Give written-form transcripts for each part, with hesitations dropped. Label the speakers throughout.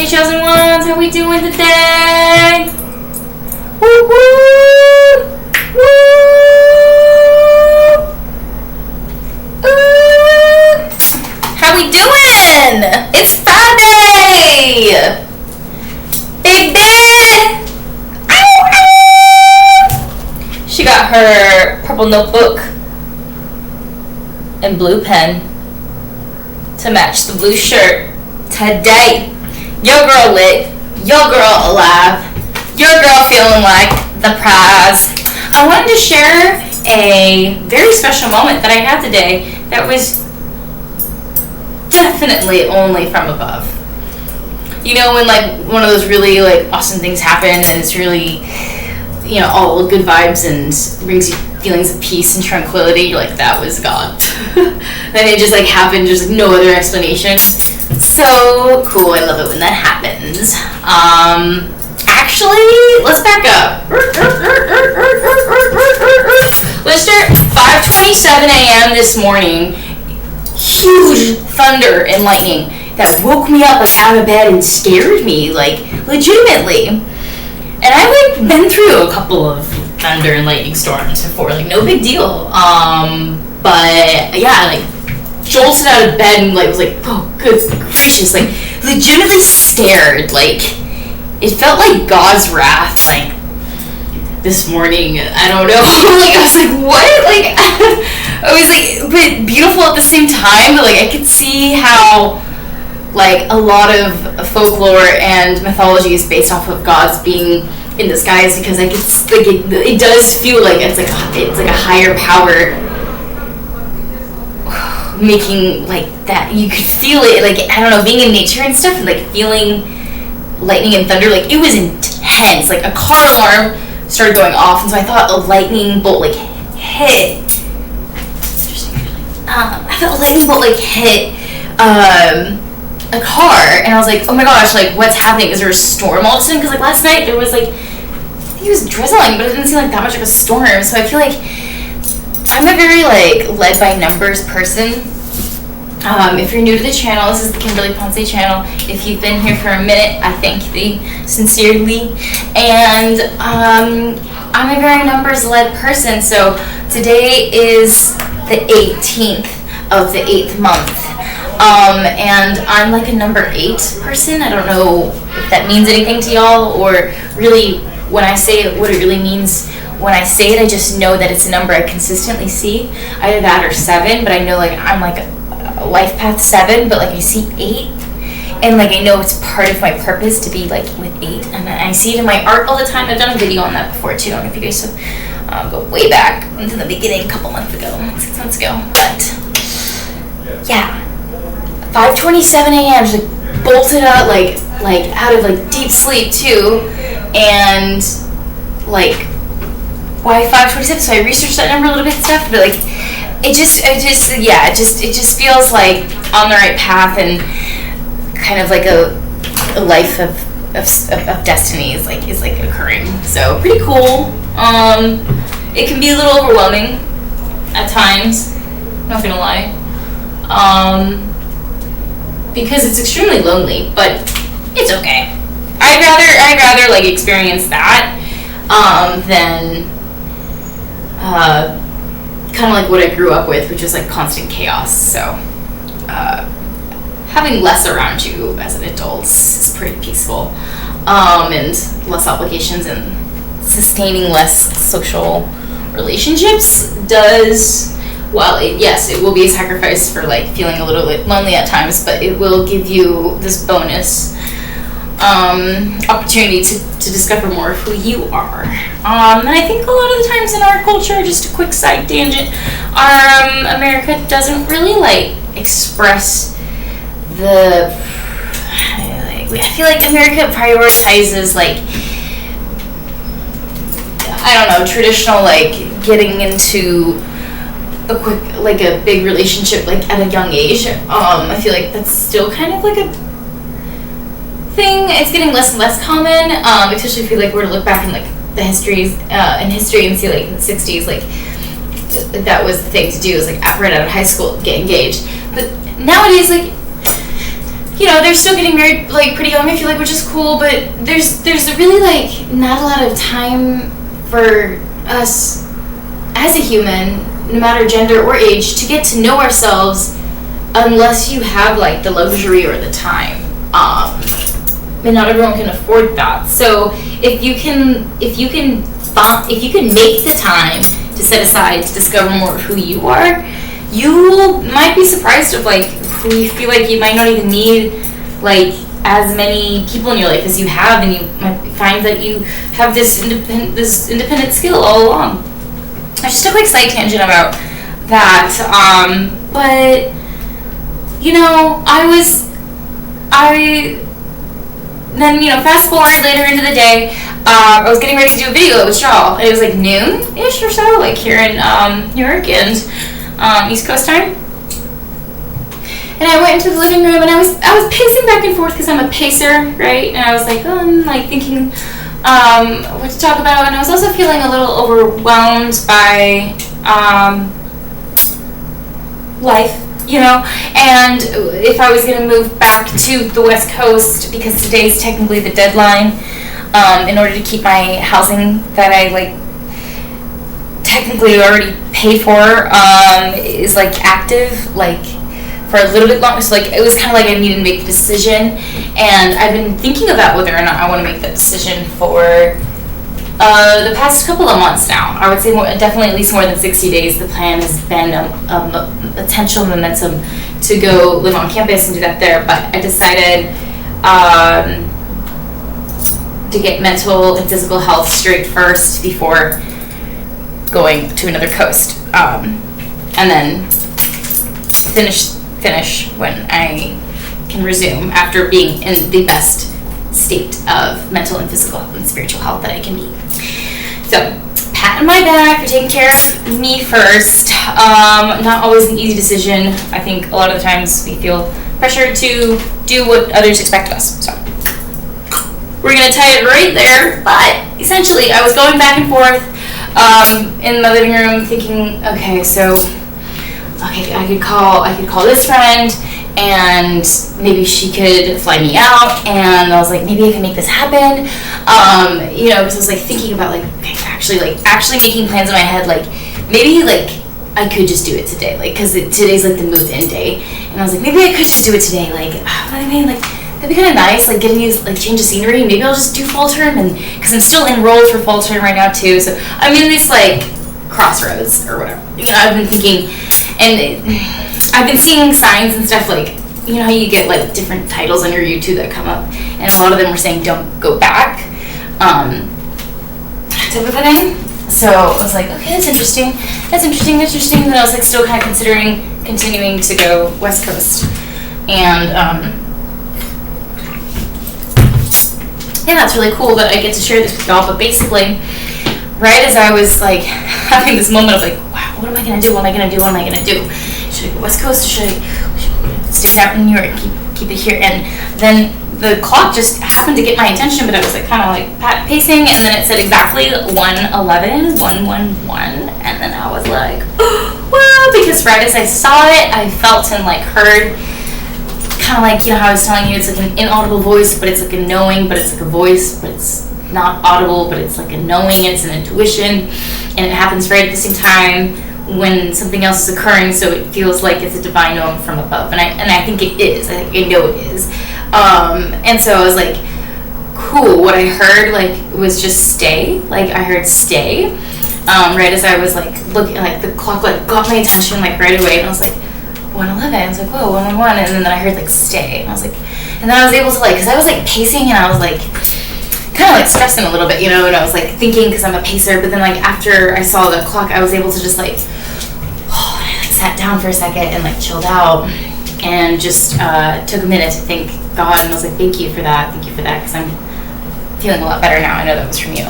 Speaker 1: Hey, chosen ones, how we doing today? Woo woo! Woo! Ooh! How we doing? It's Friday! Baby! Ow, ow! She got her purple notebook and blue pen to match the blue shirt today. Your girl lit, your girl alive, your girl feeling like the prize. I wanted to share a very special moment that I had today that was definitely only from above. You know, when like one of those really like awesome things happen and it's really, you know, all good vibes and brings you feelings of peace and tranquility, you're like, that was God. Then it just like happened, there's like no other explanation. So cool, I love it when that happens. Actually, let's back up. Let's start 5:27 a.m. this morning. Huge thunder and lightning that woke me up like out of bed and scared me, like legitimately. And I've like been through a couple of thunder and lightning storms before, like no big deal. But yeah, like jolted out of bed and like was like, oh good gracious, like legitimately stared, like it felt like God's wrath, like this morning. I don't know. Like I was like, what? Like I was like, but beautiful at the same time, but like I could see how like a lot of folklore and mythology is based off of gods being in disguise, because like it's like it does feel like it's like a higher power making like that. You could feel it, like I don't know, being in nature and stuff, and like feeling lightning and thunder, like it was intense. Like a car alarm started going off, and so I thought a lightning bolt like hit. I thought a lightning bolt like hit a car, and I was like, oh my gosh, like what's happening? Is there a storm all of a sudden? Because like last night there was like, I think it was drizzling, but it didn't seem like that much of a storm. So I feel like I'm a very like led by numbers person. If you're new to the channel, this is the Kimberly Ponce channel. If you've been here for a minute, I thank thee sincerely. And I'm a very numbers led person. So today is the 18th of the 8th month. And I'm like a number 8 person. I don't know if that means anything to y'all, or really when I say it, what it really means. When I say it, I just know that it's a number I consistently see, either that or 7, but I know like I'm like a life path 7, but like I see 8, and like I know it's part of my purpose to be like with 8, and I see it in my art all the time. I've done a video on that before too. I don't know if you guys go way back into the beginning, a couple months ago, 6 months ago, but yeah. 5:27 a.m. just like bolted out, like out of like deep sleep too, and like why 5:27? So I researched that number a little bit and stuff, but like it just feels like on the right path, and kind of like a life of destiny is like occurring. So pretty cool. It can be a little overwhelming at times, not gonna lie. Because it's extremely lonely, but it's okay. I'd rather like experience that than kind of like what I grew up with, which is like constant chaos. So having less around you as an adult is pretty peaceful, and less obligations and sustaining less social relationships does. Well, yes, it will be a sacrifice for like feeling a little bit lonely at times, but it will give you this bonus opportunity to discover more of who you are. And I think a lot of the times in our culture, just a quick side tangent, America doesn't really like express the. I feel like America prioritizes like, I don't know, traditional like getting into a quick, like a big relationship like at a young age. I feel like that's still kind of like a thing. It's getting less and less common, especially if you like were to look back in like the history and see like in the 60s, like that was the thing to do, is like right out of high school get engaged. But nowadays, like you know, they're still getting married like pretty young, I feel like, which is cool, but there's really like not a lot of time for us as a human, no matter gender or age, to get to know ourselves unless you have like the luxury or the time. And not everyone can afford that. So if you can make the time to set aside to discover more of who you are, you might be surprised of like who you feel like you might not even need like as many people in your life as you have, and you might find that you have this independent skill all along. I just took like side tangent about that, but you know, then, you know, fast forward later into the day, I was getting ready to do a video with Shaw, and it was like noon-ish or so, like here in New York and East Coast time. And I went into the living room, and I was pacing back and forth because I'm a pacer, right? And I was like, I'm like thinking what to talk about, and I was also feeling a little overwhelmed by life, you know, and if I was going to move back to the West Coast, because today's technically the deadline, in order to keep my housing that I like technically already paid for is like active, like for a little bit longer. So like it was kind of like I needed to make a decision, and I've been thinking about whether or not I want to make that decision for the past couple of months now. I would say definitely at least more than 60 days. The plan has been a potential momentum to go live on campus and do that there, but I decided to get mental and physical health straight first before going to another coast, and then finish when I can resume after being in the best state of mental and physical and spiritual health that I can be. So, pat on my back for taking care of me first. Not always an easy decision. I think a lot of the times we feel pressured to do what others expect of us. So, we're going to tie it right there. But essentially, I was going back and forth in my living room thinking, okay, I could call this friend, and maybe she could fly me out, and I was like, maybe I can make this happen, you know, because I was like thinking about like actually making plans in my head, like maybe like I could just do it today, like because today's like the move-in day, and I was like, maybe I could just do it today, like I mean, like that'd be kind of nice, like getting these like change of scenery. Maybe I'll just do fall term, and because I'm still enrolled for fall term right now too, so I'm in this like crossroads or whatever, you know. I've been thinking. And I've been seeing signs and stuff, like, you know how you get like different titles on your YouTube that come up, and a lot of them were saying don't go back, type of a thing. So I was like, okay, that's interesting. And then I was like still kind of considering continuing to go West Coast, and yeah, that's really cool that I get to share this with y'all. But basically, right as I was like having this moment of like, wow, what am I gonna do? Should I go West Coast? Should I stay out in New York, keep it here? And then the clock just happened to get my attention, but I was like kind of like pacing, and then it said exactly 1:11, and then I was like, well, because right as I saw it, I felt and like heard, kind of like, you know how I was telling you, it's like an inaudible voice, but it's like a knowing, but it's like a voice, but it's not audible, but it's like a knowing, it's an intuition, and it happens right at the same time when something else is occurring, so it feels like it's a divine knowing from above, and I think it is. I know it is. And so I was like, cool. What I heard like was just stay. Like I heard stay. Right as I was like looking, like the clock like got my attention like right away, and I was like 1:11. I was like, whoa, 1:11, and then I heard like stay, and I was like, and then I was able to like, because I was like pacing, and I was like kind of like stressing a little bit, you know, and I was like thinking, because I'm a pacer, but then like after I saw the clock, I was able to just like, oh, and I like sat down for a second and like chilled out, and just took a minute to thank God, and I was like, thank you for that, because I'm feeling a lot better now. I know that was from you.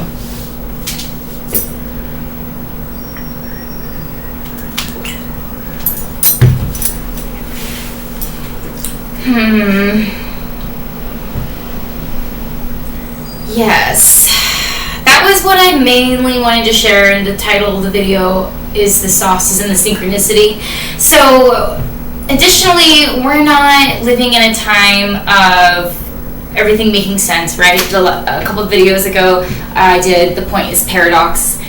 Speaker 1: Yes, that was what I mainly wanted to share, and the title of the video is The Sauces and the Synchronicity. So Additionally, we're not living in a time of everything making sense, right? A couple of videos ago, I did The Point is Paradox.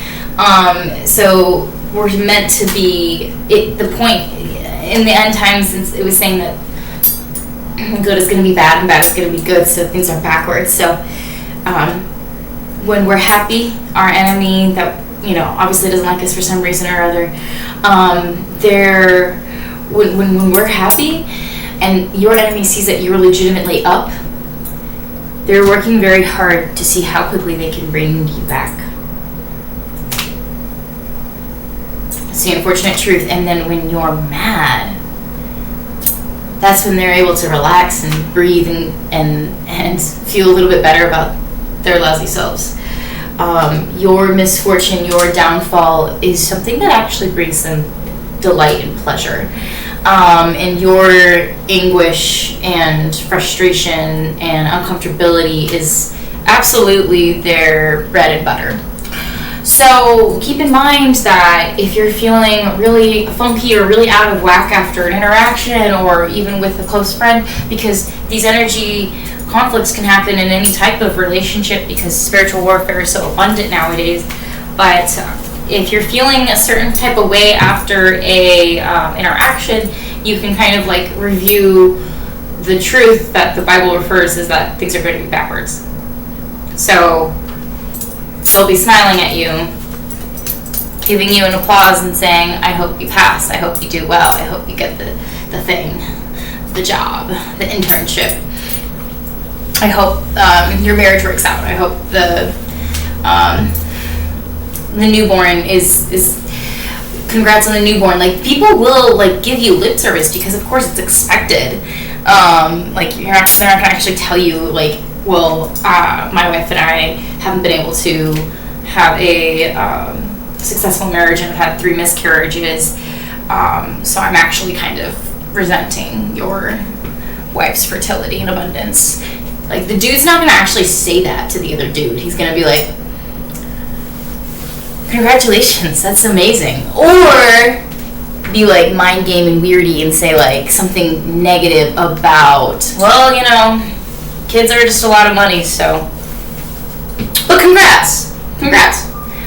Speaker 1: So we're meant to be, the point in the end times, it was saying that good is going to be bad and bad is going to be good, so things are backwards. So when we're happy, our enemy that, obviously doesn't like us for some reason or other, when we're happy and your enemy sees that you're legitimately up, they're working very hard to see how quickly they can bring you back. It's the unfortunate truth. And then when you're mad, that's when they're able to relax and breathe and feel a little bit better about their lousy selves. Your misfortune, your downfall is something that actually brings them delight and pleasure. And your anguish and frustration and uncomfortability is absolutely their bread and butter. So keep in mind that if you're feeling really funky or really out of whack after an interaction or even with a close friend, because these energy conflicts can happen in any type of relationship because spiritual warfare is so abundant nowadays, but if you're feeling a certain type of way after a interaction, you can kind of like review the truth that the Bible refers is that things are going to be backwards. So they'll be smiling at you, giving you an applause and saying, I hope you pass, I hope you do well, I hope you get the thing, the job, the internship. I hope your marriage works out. I hope the newborn is congrats on the newborn. Like, people will like give you lip service because of course it's expected. Like they're not gonna actually tell you like, well, my wife and I haven't been able to have a successful marriage and have had 3 miscarriages, so I'm actually kind of resenting your wife's fertility and abundance. Like, the dude's not gonna actually say that to the other dude. He's gonna be like, congratulations, that's amazing. Or be like mind game and weirdy and say like something negative about, well, kids are just a lot of money, so. But congrats.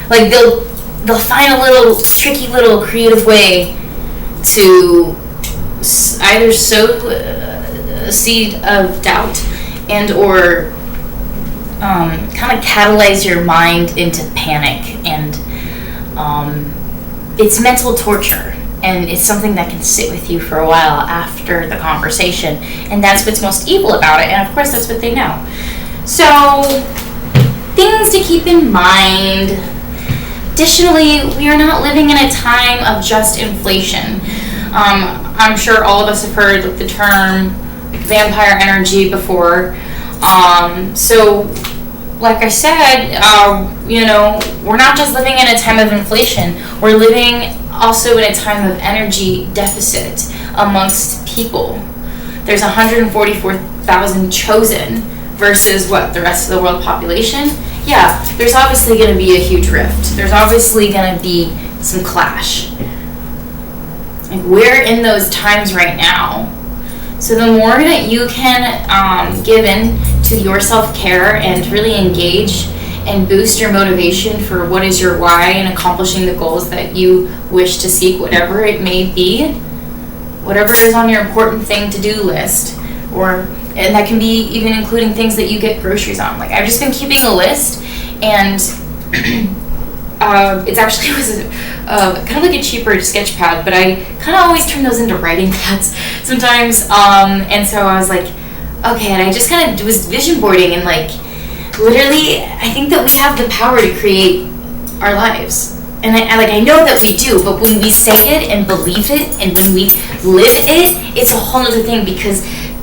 Speaker 1: Like, they'll find a little tricky little creative way to either sow a seed of doubt and or kind of catalyze your mind into panic, and it's mental torture, and it's something that can sit with you for a while after the conversation, and that's what's most evil about it, and of course that's what they know. So, things to keep in mind. Additionally, we are not living in a time of just inflation. I'm sure all of us have heard the term vampire energy before. So, like I said, we're not just living in a time of inflation. We're living also in a time of energy deficit amongst people. There's 144,000 chosen versus the rest of the world population. Yeah, there's obviously going to be a huge rift. There's obviously going to be some clash. Like, we're in those times right now. So the more that you can give in to your self-care and really engage and boost your motivation for what is your why and accomplishing the goals that you wish to seek, whatever it may be, whatever is on your important thing to do list, and that can be even including things that you get groceries on. Like, I've just been keeping a list, and it actually was kind of like a cheaper sketch pad, but I kind of always turn those into writing pads sometimes, and so I was like, okay, and I just kind of was vision boarding, and like, literally, I think that we have the power to create our lives. And I know that we do, but when we say it and believe it, and when we live it, it's a whole other thing. Because,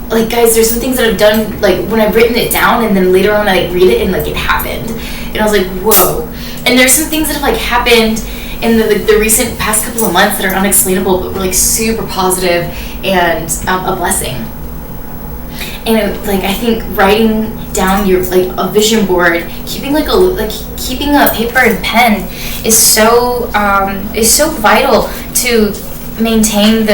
Speaker 1: like, guys, there's some things that I've done, like, when I've written it down, and then later on I read it, and like, it happened, and I was like, whoa. And there's some things that have like happened in the recent past couple of months that are unexplainable, but were like super positive and a blessing. And I think writing down your a vision board, keeping keeping a paper and pen is so vital to maintain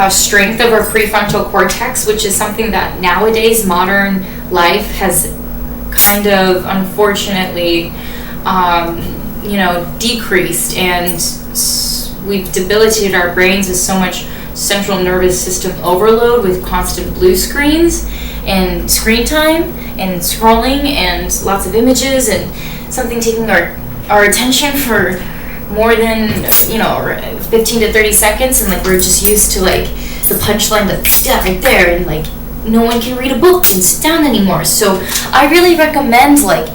Speaker 1: strength of our prefrontal cortex, which is something that nowadays modern life has kind of unfortunately decreased, and we've debilitated our brains with so much central nervous system overload with constant blue screens and screen time and scrolling and lots of images and something taking our attention for more than 15 to 30 seconds, and like we're just used to like the punchline, like yeah, right there, and like no one can read a book and sit down anymore. So I really recommend, like,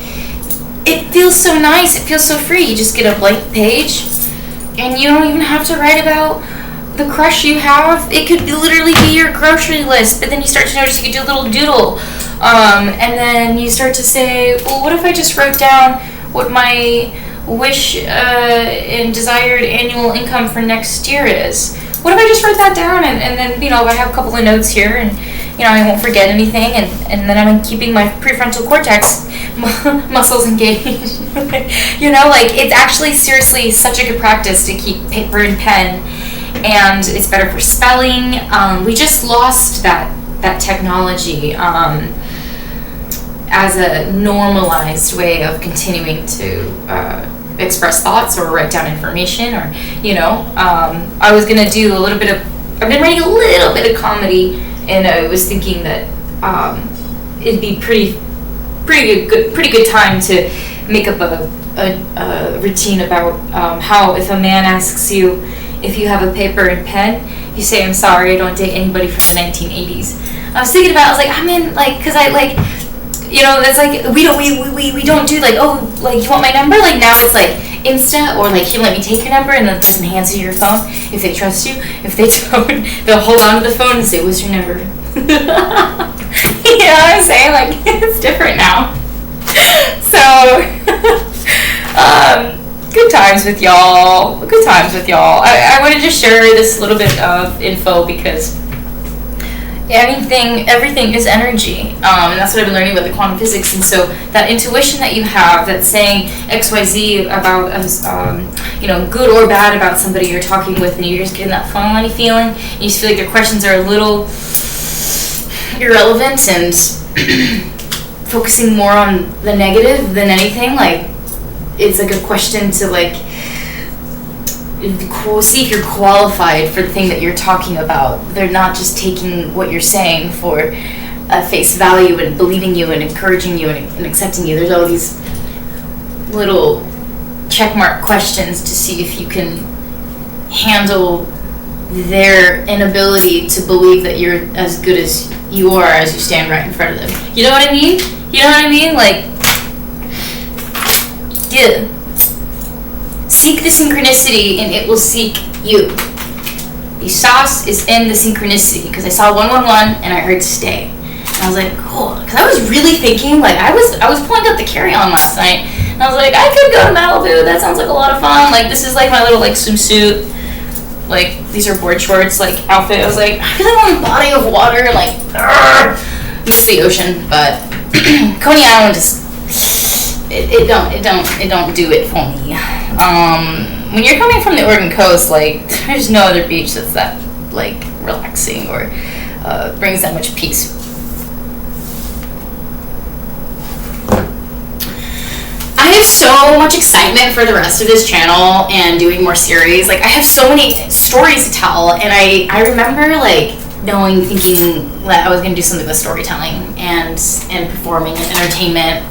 Speaker 1: it feels so nice, it feels so free. You just get a blank page and you don't even have to write about the crush you have. It could literally be your grocery list, but then you start to notice you could do a little doodle, and then you start to say, well, what if I just wrote down what my wish and desired annual income for next year is? What if I just wrote that down, and then I have a couple of notes here, and I won't forget anything, and then I'm keeping my prefrontal cortex muscles engaged. It's actually seriously such a good practice to keep paper and pen, and it's better for spelling. We just lost that technology as a normalized way of continuing to express thoughts or write down information, or I was gonna do I've been writing a little bit of comedy, and I was thinking that it'd be pretty good time to make up a routine about how, if a man asks you if you have a paper and pen, you say, I'm sorry, I don't date anybody from the 1980s. I was thinking about, I was like, I'm in, like, because I like, it's like we don't do like, oh, like, you want my number? Like, now it's like instant, or like, here, let me take your number, and the person hands you your phone if they trust you. If they don't, they'll hold on to the phone and say, what's your number? You know what I'm saying? Like, it's different now. So good times with y'all. I wanted to share this little bit of info because everything is energy, and that's what I've been learning about the quantum physics. And so that intuition that you have, that's saying XYZ about good or bad about somebody you're talking with, and you're just getting that funny feeling, and you just feel like their questions are a little irrelevant and focusing more on the negative than anything. Like, it's like a question to like see if you're qualified for the thing that you're talking about. They're not just taking what you're saying for face value and believing you and encouraging you and accepting you. There's all these little checkmark questions to see if you can handle their inability to believe that you're as good as you are as you stand right in front of them. You know what I mean? Like, yeah. Seek the synchronicity and it will seek you. The sauce is in the synchronicity, because I saw 111 and I heard stay. And I was like, cool. Because I was really thinking, like, I was pulling up the carry-on last night, and I was like, I could go to Malibu. That sounds like a lot of fun. Like, this is like my little like swimsuit. Like, these are board shorts, like, outfit. I was like, I feel like I'm on a body of water, like, miss the ocean, but Coney Island just, it don't do it for me. When you're coming from the Oregon coast, like, there's no other beach that's that, like, relaxing or brings that much peace. I have so much excitement for the rest of this channel and doing more series. Like, I have so many stories to tell, and I remember, like, thinking that I was going to do something with storytelling and performing and entertainment,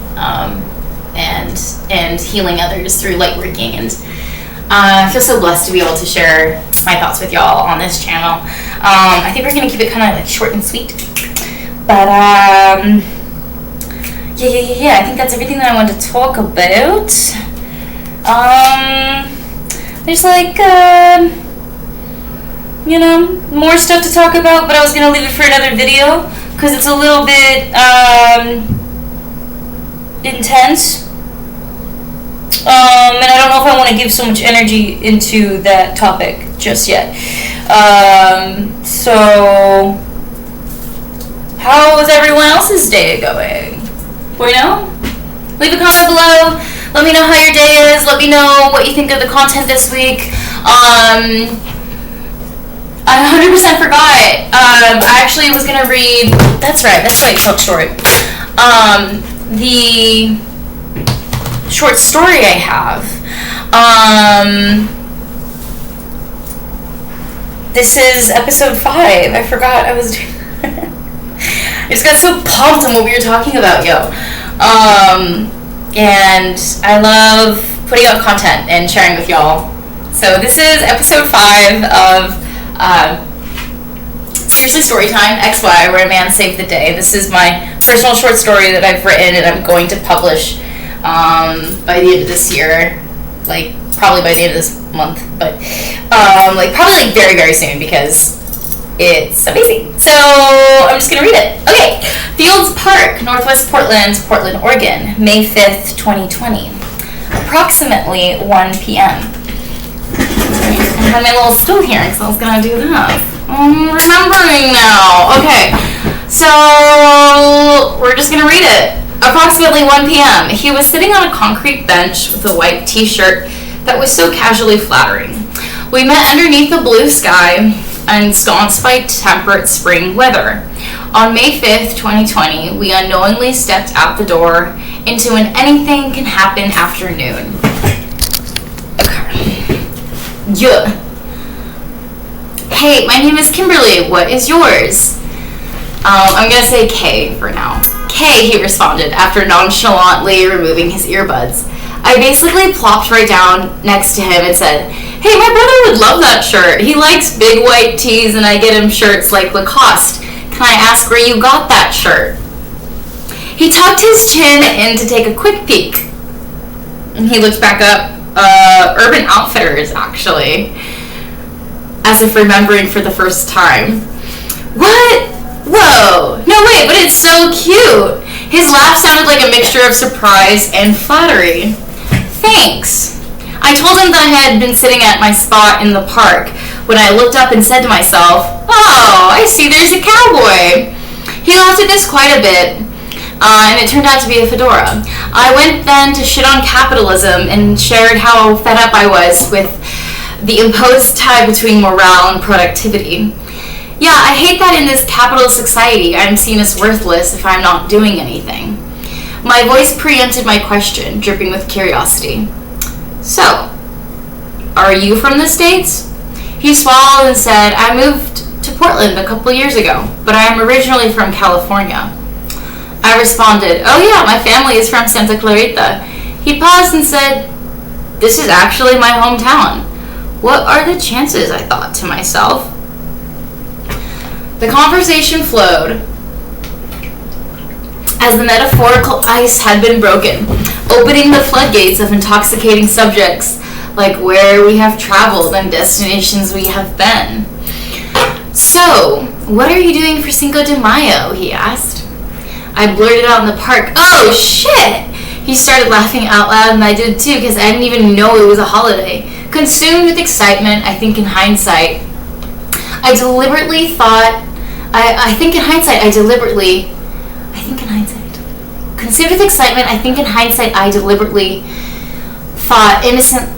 Speaker 1: and healing others through light working, and I feel so blessed to be able to share my thoughts with y'all on this channel. I think we're going to keep it kind of like short and sweet, but yeah, I think that's everything that I wanted to talk about. There's like more stuff to talk about, but I was going to leave it for another video because it's a little bit intense, and I don't know if I want to give so much energy into that topic just yet. So how was everyone else's day going? Leave a comment below. Let me know how your day is. Let me know what you think of the content this week. I 100% forgot. I actually was gonna read. That's right. Short story. The short story I have. This is episode 5. I forgot I was doing. I just got so pumped on what we were talking about, yo. And I love putting out content and sharing with y'all. So this is episode 5 of Seriously Storytime XY, where a man saved the day. This is my personal short story that I've written and I'm going to publish by the end of this year. Like, probably by the end of this month. But, probably very, very soon because it's amazing. So, I'm just going to read it. Okay. Fields Park, Northwest Portland, Portland, Oregon, May 5th, 2020. Approximately 1 p.m. I had my little stool here because I was going to do that. I'm remembering now. Okay. So, we're just going to read it. Approximately 1 p.m. He was sitting on a concrete bench with a white t-shirt that was so casually flattering. We met underneath the blue sky ensconced by temperate spring weather. On May 5th, 2020, we unknowingly stepped out the door into an anything can happen afternoon. Okay. Yeah. Hey, my name is Kimberly. What is yours? I'm gonna say Kay for now. Kay, he responded after nonchalantly removing his earbuds. I basically plopped right down next to him and said, hey, my brother would love that shirt. He likes big white tees and I get him shirts like Lacoste. Can I ask where you got that shirt? He tucked his chin in to take a quick peek. And he looked back up. Urban Outfitters, actually. As if remembering for the first time. What? Whoa. No, wait, but it's so cute. His laugh sounded like a mixture of surprise and flattery. Thanks. I told him that I had been sitting at my spot in the park when I looked up and said to myself, oh, I see there's a cowboy. He laughed at this quite a bit, and it turned out to be a fedora. I went then to shit on capitalism and shared how fed up I was with the imposed tie between morale and productivity. Yeah, I hate that in this capitalist society I'm seen as worthless if I'm not doing anything. My voice preempted my question, dripping with curiosity. So, are you from the States? He swallowed and said, I moved to Portland a couple years ago, but I am originally from California. I responded, oh yeah, my family is from Santa Clarita. He paused and said, this is actually my hometown. What are the chances, I thought to myself. The conversation flowed as the metaphorical ice had been broken, opening the floodgates of intoxicating subjects like where we have traveled and destinations we have been. So, what are you doing for Cinco de Mayo? He asked. I blurted out in the park, oh shit! He started laughing out loud and I did too because I didn't even know it was a holiday. Consumed with excitement, I think in hindsight, Consumed with excitement, I think in hindsight I deliberately thought innocent.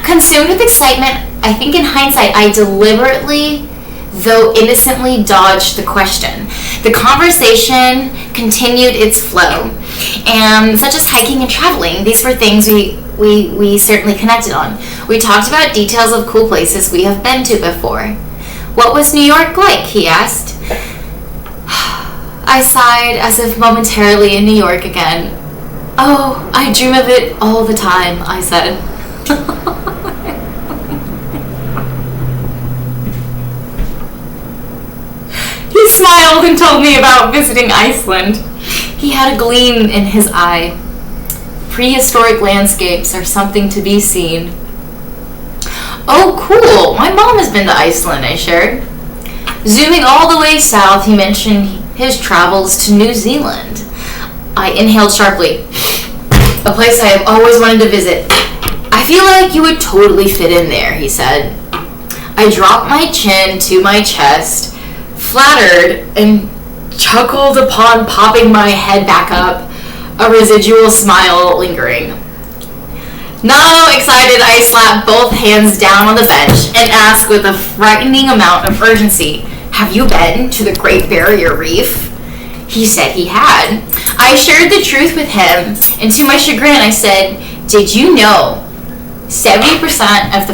Speaker 1: Consumed with excitement, I think in hindsight I deliberately, though innocently, dodged the question. The conversation continued its flow, and such as hiking and traveling, these were things we certainly connected on. We talked about details of cool places we have been to before. What was New York like? He asked. I sighed as if momentarily in New York again. Oh, I dream of it all the time, I said. He smiled and told me about visiting Iceland. He had a gleam in his eye. Prehistoric landscapes are something to be seen. Oh, cool. My mom has been to Iceland, I shared. Zooming all the way south, he mentioned his travels to New Zealand. I inhaled sharply. A place I have always wanted to visit. I feel like you would totally fit in there, he said. I dropped my chin to my chest, flattered, and chuckled upon popping my head back up, a residual smile lingering. Not excited, I slapped both hands down on the bench and asked with a frightening amount of urgency, "Have you been to the Great Barrier Reef?" He said he had. I shared the truth with him, and to my chagrin, I said, "Did you know 75% of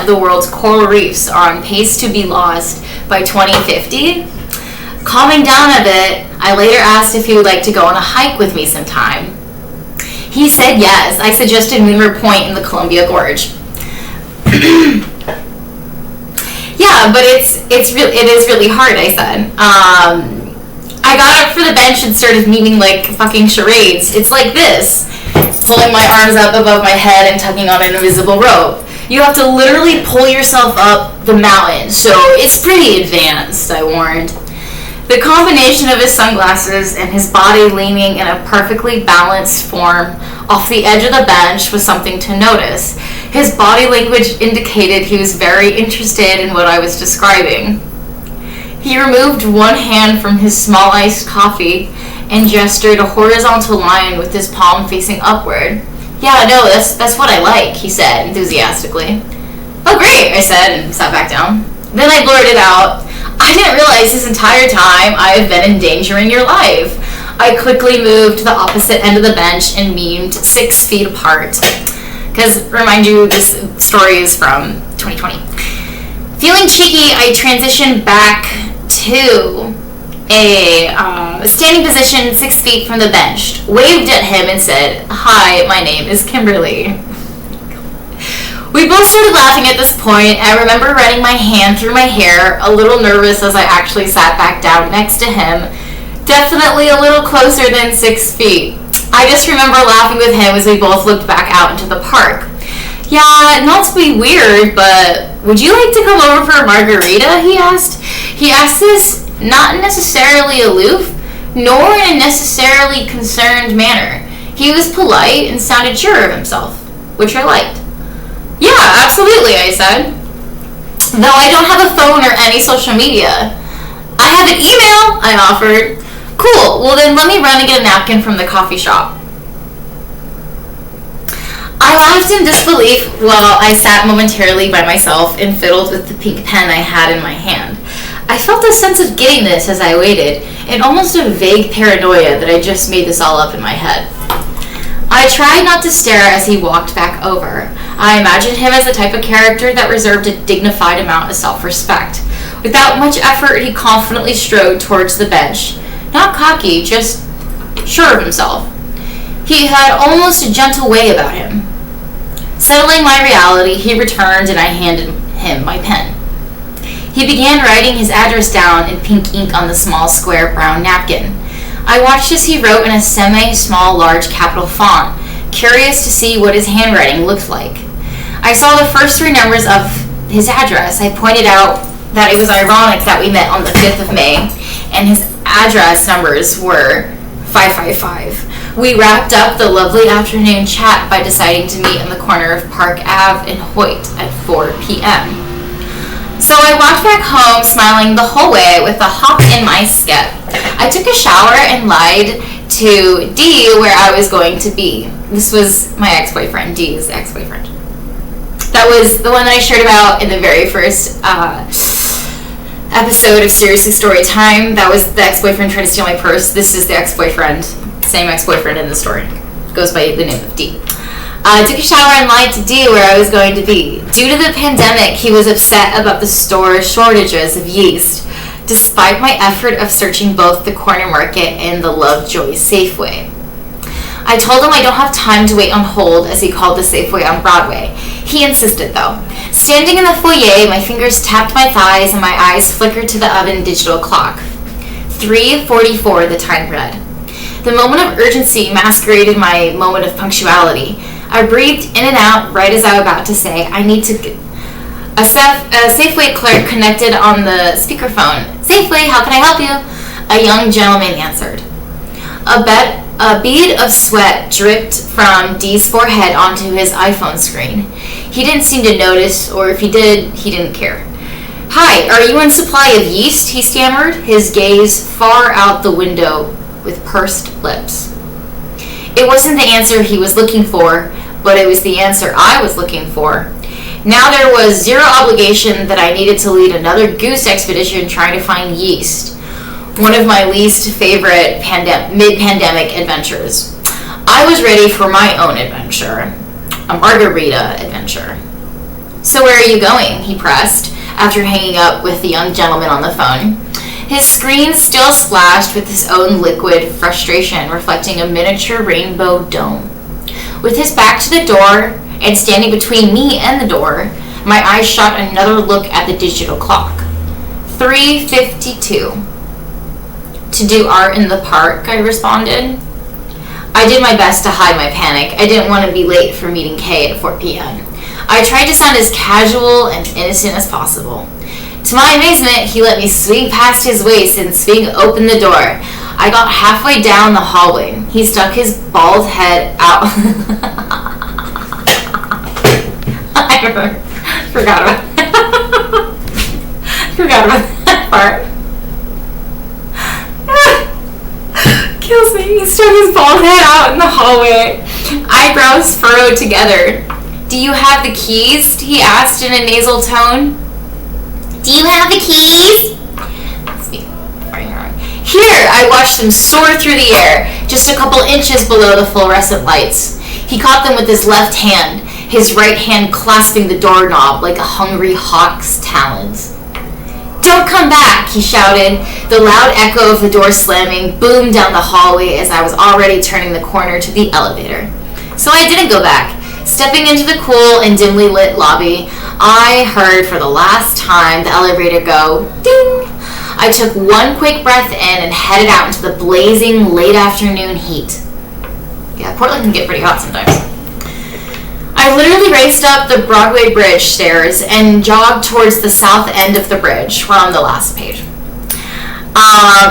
Speaker 1: the world's coral reefs are on pace to be lost by 2050? Calming down a bit, I later asked if he would like to go on a hike with me sometime. He said yes. I suggested Moonriver Point in the Columbia Gorge. Yeah, but it is really hard, I said. I got up for the bench and started moving like fucking charades. It's like this, pulling my arms up above my head and tugging on an invisible rope. You have to literally pull yourself up the mountain, so it's pretty advanced, I warned. The combination of his sunglasses and his body leaning in a perfectly balanced form off the edge of the bench was something to notice. His body language indicated he was very interested in what I was describing. He removed one hand from his small iced coffee and gestured a horizontal line with his palm facing upward. "Yeah, no, that's what I like," he said enthusiastically. "Oh, great," I said and sat back down. Then I blurted out, "I didn't realize this entire time I have been endangering your life." I quickly moved to the opposite end of the bench and memed 6 feet apart. Because, remind you, this story is from 2020. Feeling cheeky, I transitioned back to a standing position 6 feet from the bench, waved at him and said, "Hi, my name is Kimberly." We both started laughing at this point. I remember running my hand through my hair, a little nervous as I actually sat back down next to him, definitely a little closer than 6 feet. I just remember laughing with him as we both looked back out into the park. "Yeah, not to be weird, but would you like to come over for a margarita?" he asked. He asked this not necessarily aloof, nor in a necessarily concerned manner. He was polite and sounded sure of himself, which I liked. "Yeah, absolutely," I said. "Though I don't have a phone or any social media." "I have an email," I offered. "Cool, well then let me run and get a napkin from the coffee shop." I laughed in disbelief while I sat momentarily by myself and fiddled with the pink pen I had in my hand. I felt a sense of giddiness as I waited, and almost a vague paranoia that I just made this all up in my head. I tried not to stare as he walked back over. I imagined him as the type of character that reserved a dignified amount of self-respect. Without much effort, he confidently strode towards the bench. Not cocky, just sure of himself. He had almost a gentle way about him. Settling my reality, he returned and I handed him my pen. He began writing his address down in pink ink on the small square brown napkin. I watched as he wrote in a semi-small large capital font, curious to see what his handwriting looked like. I saw the first 3 numbers of his address. I pointed out that it was ironic that we met on the 5th of May, and his address numbers were 555. We wrapped up the lovely afternoon chat by deciding to meet on the corner of Park Ave and Hoyt at 4 p.m. So I walked back home smiling the whole way with a hop in my skip. I took a shower and lied to D where I was going to be. This was my ex-boyfriend, D's ex-boyfriend. That was the one that I shared about in the very first episode of Seriously Story Time. That was the ex-boyfriend trying to steal my purse. This is the ex-boyfriend, same ex-boyfriend in the story. Goes by the name of D. I took a shower and lied to D where I was going to be. Due to the pandemic, he was upset about the store shortages of yeast, despite my effort of searching both the corner market and the Lovejoy Safeway. I told him I don't have time to wait on hold, as he called the Safeway on Broadway. He insisted, though. Standing in the foyer, my fingers tapped my thighs and my eyes flickered to the oven digital clock. 3:44, the time read. The moment of urgency masqueraded my moment of punctuality. I breathed in and out right as I was about to say, "I need to..." A Safeway clerk connected on the speakerphone. "Safeway, how can I help you?" A young gentleman answered. A bead of sweat dripped from D's forehead onto his iPhone screen. He didn't seem to notice, or if he did, he didn't care. "Hi, are you in supply of yeast?" he stammered, his gaze far out the window with pursed lips. It wasn't the answer he was looking for, but it was the answer I was looking for. Now there was zero obligation that I needed to lead another goose expedition trying to find yeast. One of my least favorite mid-pandemic adventures. I was ready for my own adventure. A margarita adventure. "So where are you going?" he pressed, after hanging up with the young gentleman on the phone. His screen still splashed with his own liquid frustration, reflecting a miniature rainbow dome. With his back to the door, and standing between me and the door, my eyes shot another look at the digital clock. 3:52. "To do art in the park," I responded. I did my best to hide my panic. I didn't want to be late for meeting Kay at 4 p.m. I tried to sound as casual and innocent as possible. To my amazement, he let me swing past his waist and swing open the door. I got halfway down the hallway. He stuck his bald head out. I forgot about that part. Kills me. He stuck his bald head out in the hallway. Eyebrows furrowed together. "Do you have the keys?" he asked in a nasal tone. "Do you have the keys?" Here, I watched him soar through the air, just a couple inches below the fluorescent lights. He caught them with his left hand, his right hand clasping the doorknob like a hungry hawk's talons. "Don't come back," he shouted. The loud echo of the door slamming boomed down the hallway as I was already turning the corner to the elevator. So I didn't go back. Stepping into the cool and dimly lit lobby, I heard for the last time the elevator go ding. I took one quick breath in and headed out into the blazing late afternoon heat. Yeah, Portland can get pretty hot sometimes. I literally raced up the Broadway Bridge stairs and jogged towards the south end of the bridge. We're on the last page.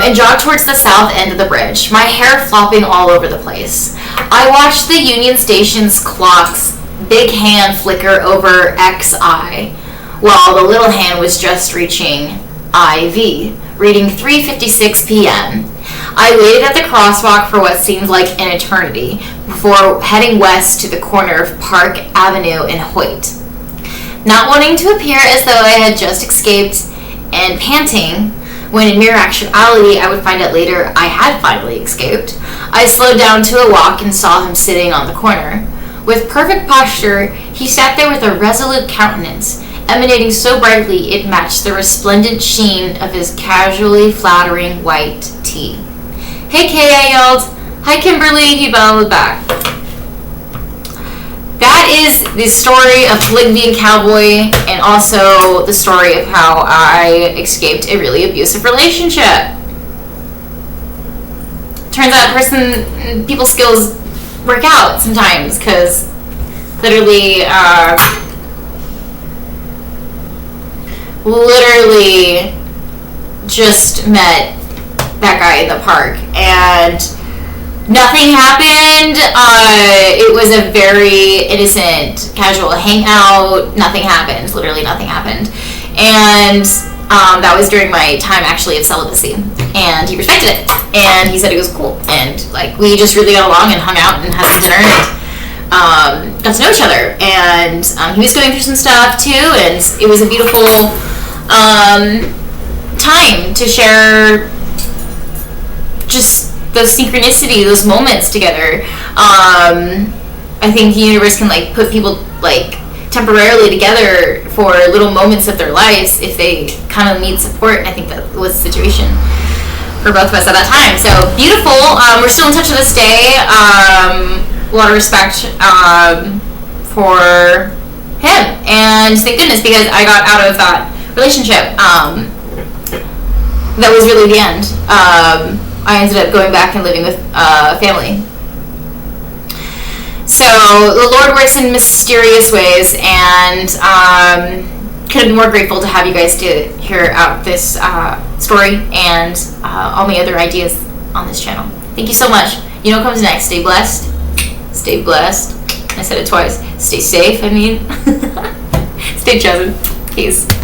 Speaker 1: And jogged towards the south end of the bridge, my hair flopping all over the place. I watched the Union Station's clock's big hand flicker over XI, while the little hand was just reaching IV, reading 3:56 p.m. I waited at the crosswalk for what seemed like an eternity before heading west to the corner of Park Avenue in Hoyt. Not wanting to appear as though I had just escaped and panting, when in mere actuality I would find out later I had finally escaped, I slowed down to a walk and saw him sitting on the corner. With perfect posture, he sat there with a resolute countenance, emanating so brightly it matched the resplendent sheen of his casually flattering white tee. "Hey Kay," I yelled. "Hi Kimberly," he bellowed back. That is the story of Calagypian Cowboy, and also the story of how I escaped a really abusive relationship. Turns out people's skills work out sometimes, because literally just met that guy in the park and nothing happened. It was a very innocent, casual hangout. Nothing happened. Literally nothing happened. And that was during my time actually of celibacy. And he respected it. And he said it was cool. And like we just really got along and hung out and had some dinner and got to know each other. And he was going through some stuff too. And it was a beautiful time to share just the synchronicity, those moments together. I think the universe can like put people like temporarily together for little moments of their lives if they kind of need support, and I think that was the situation for both of us at that time. So beautiful. We're still in touch to this day. A lot of respect for him, and thank goodness, because I got out of that relationship. That was really the end. I ended up going back and living with family. So the Lord works in mysterious ways, and couldn't be more grateful to have you guys to hear out this story and all my other ideas on this channel. Thank you so much. You know what comes next? Stay blessed. Stay blessed. I said it twice. Stay safe, I mean. Stay chosen. Peace.